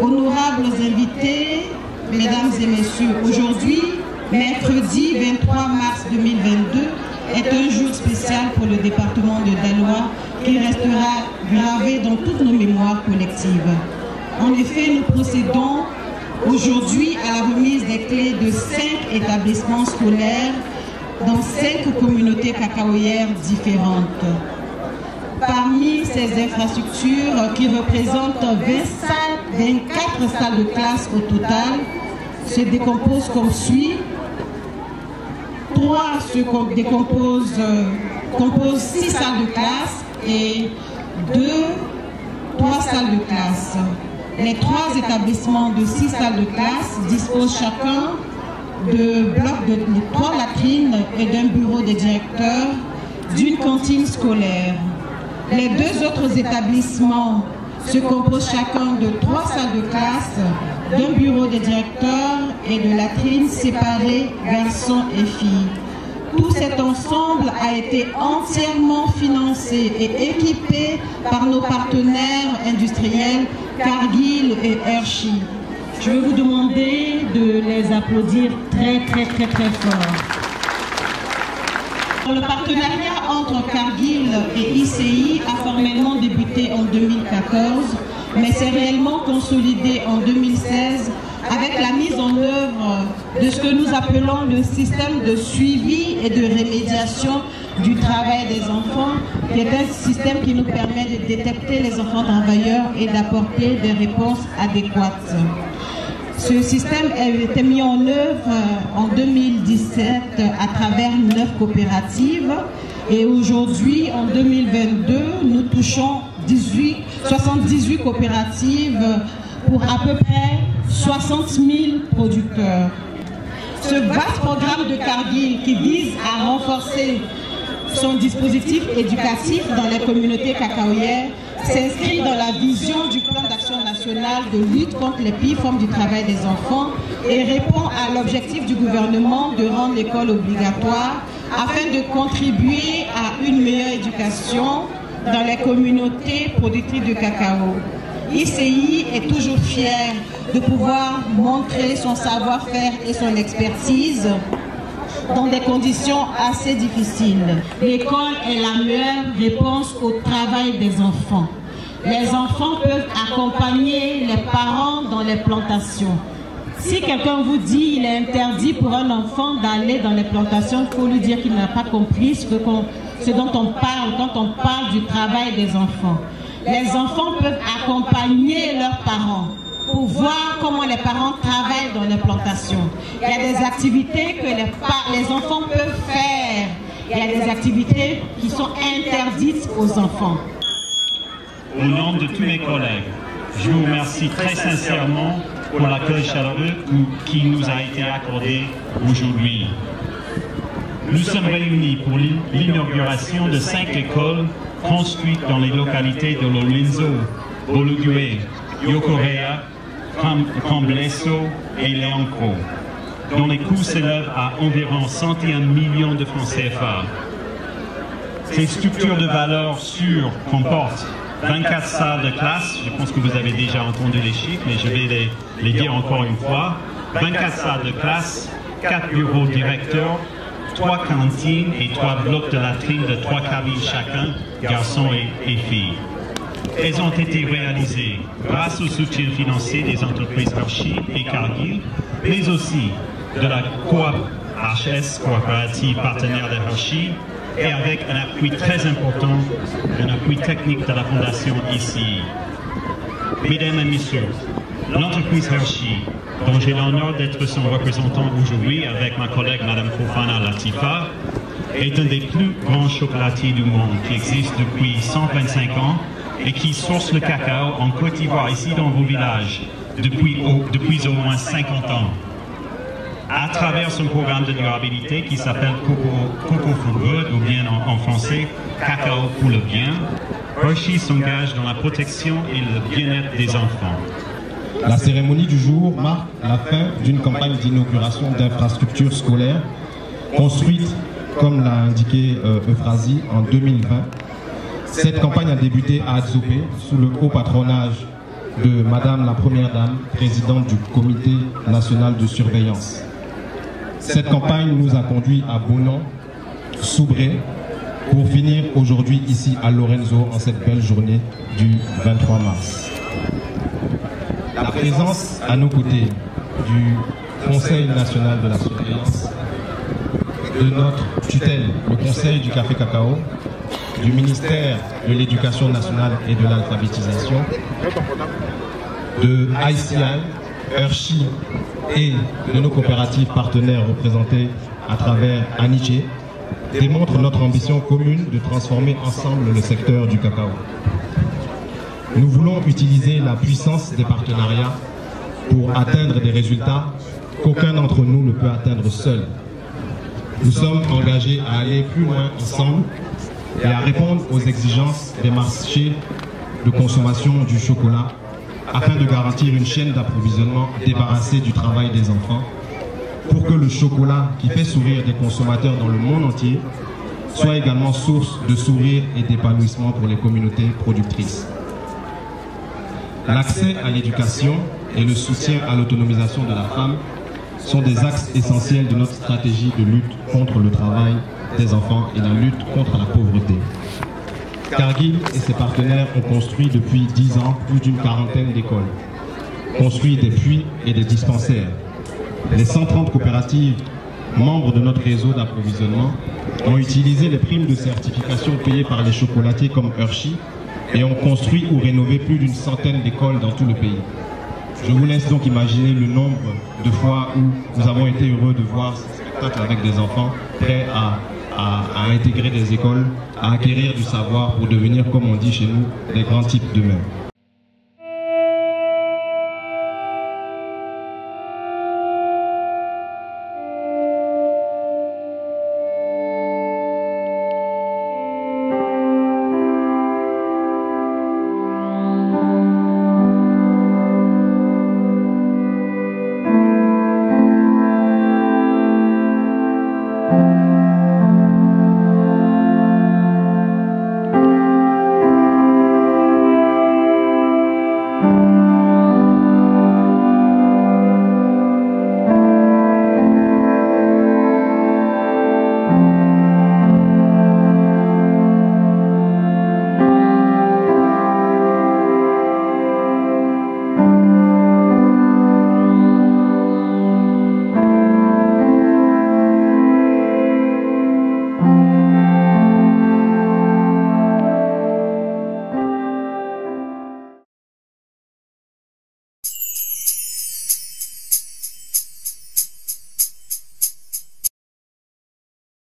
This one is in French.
Honorables invités, mesdames et messieurs, aujourd'hui, mercredi 23 mars 2022, est un jour spécial pour le département de Daloa qui restera gravé dans toutes nos mémoires collectives. En effet, nous procédons aujourd'hui à la remise des clés de 5 établissements scolaires dans 5 communautés cacaoyères différentes. Parmi ces infrastructures qui représentent 24 salles de classe au total, se décomposent comme suit. 3 composent 6 salles de classe et 3 salles de classe. Les 3 établissements de 6 salles de classe disposent chacun de blocs de 3 latrines et d'un bureau de directeur, d'une cantine scolaire. Les 2 autres établissements se composent chacun de 3 salles de classe, d'un bureau de directeur et de latrines séparées garçons et filles. Tout cet ensemble a été entièrement financé et équipé par nos partenaires industriels Cargill et Hershey. Je vais vous demander de les applaudir très fort. Le partenariat entre Cargill et ICI a formellement débuté en 2014, mais s'est réellement consolidé en 2016 avec la mise en œuvre de ce que nous appelons le système de suivi et de rémédiation du travail des enfants, qui est un système qui nous permet de détecter les enfants travailleurs et d'apporter des réponses adéquates. Ce système a été mis en œuvre en 2017 à travers 9 coopératives et aujourd'hui, en 2022, nous touchons 78 coopératives pour à peu près 60 000 producteurs. Ce vaste programme de Cargill qui vise à renforcer son dispositif éducatif dans les communautés cacaoyères s'inscrit dans la vision du plan d'action national de lutte contre les pires formes du travail des enfants et répond à l'objectif du gouvernement de rendre l'école obligatoire afin de contribuer à une meilleure éducation dans les communautés productrices de cacao. ICI est toujours fier de pouvoir montrer son savoir-faire et son expertise dans des conditions assez difficiles. L'école est la meilleure réponse au travail des enfants. Les enfants peuvent accompagner les parents dans les plantations. Si quelqu'un vous dit qu'il est interdit pour un enfant d'aller dans les plantations, il faut lui dire qu'il n'a pas compris ce dont on parle quand on parle du travail des enfants. Les enfants peuvent accompagner leurs parents pour voir comment les parents travaillent dans les plantations. Il y a des activités que les enfants peuvent faire. Il y a des activités qui sont interdites aux enfants. Au nom de tous mes collègues, je vous remercie très sincèrement pour l'accueil chaleureux qui nous a été accordé aujourd'hui. Nous sommes réunis pour l'inauguration de 5 écoles construites dans les localités de Lorenzo, Bolugue, Yokorea, Cambleso et Leonco, dont les coûts s'élèvent à environ 101 millions de francs CFA. Ces structures de valeur sûres comportent 24 salles de classe, je pense que vous avez déjà entendu les chiffres, mais je vais les dire encore une fois. 24 salles de classe, 4 bureaux directeurs, 3 cantines et 3 blocs de latrines de 3 cabines chacun, garçons et filles. Elles ont été réalisées grâce au soutien financier des entreprises Hershey et Cargill, mais aussi de la Coop HS, coopérative partenaire de Hershey, et avec un appui très important, un appui technique de la Fondation ICI. Mesdames et messieurs, l'entreprise Hershey, dont j'ai l'honneur d'être son représentant aujourd'hui avec ma collègue Mme Fofana Latifa, est un des plus grands chocolatiers du monde qui existe depuis 125 ans et qui source le cacao en Côte d'Ivoire, ici dans vos villages, depuis au moins 50 ans. À travers son programme de durabilité qui s'appelle Coco for Good, ou bien en français, Cacao pour le bien, Hershey s'engage dans la protection et le bien-être des enfants. La cérémonie du jour marque la fin d'une campagne d'inauguration d'infrastructures scolaires construite, comme l'a indiqué Euphrasie, en 2020. Cette campagne a débuté à Adzopé sous le haut patronage de Madame la Première Dame, présidente du Comité national de surveillance. Cette campagne nous a conduits à Bonon, Soubré, pour finir aujourd'hui ici à Lorenzo en cette belle journée du 23 mars. La présence à nos côtés du Conseil national de la surveillance, de notre tutelle, le Conseil du Café Cacao, du ministère de l'Éducation nationale et de l'alphabétisation, de ICI, Hershey et de nos coopératives partenaires représentées à travers Aniche, démontre notre ambition commune de transformer ensemble le secteur du cacao. Nous voulons utiliser la puissance des partenariats pour atteindre des résultats qu'aucun d'entre nous ne peut atteindre seul. Nous sommes engagés à aller plus loin ensemble et à répondre aux exigences des marchés de consommation du chocolat afin de garantir une chaîne d'approvisionnement débarrassée du travail des enfants pour que le chocolat qui fait sourire des consommateurs dans le monde entier soit également source de sourire et d'épanouissement pour les communautés productrices. L'accès à l'éducation et le soutien à l'autonomisation de la femme sont des axes essentiels de notre stratégie de lutte contre le travail des enfants et la lutte contre la pauvreté. Cargill et ses partenaires ont construit depuis 10 ans plus d'une quarantaine d'écoles, construit des puits et des dispensaires. Les 130 coopératives membres de notre réseau d'approvisionnement ont utilisé les primes de certification payées par les chocolatiers comme Hershey et ont construit ou rénové plus d'une centaine d'écoles dans tout le pays. Je vous laisse donc imaginer le nombre de fois où nous avons été heureux de voir ce spectacle avec des enfants prêts à intégrer des écoles, à acquérir du savoir pour devenir, comme on dit chez nous, des grands types d'eux-mêmes.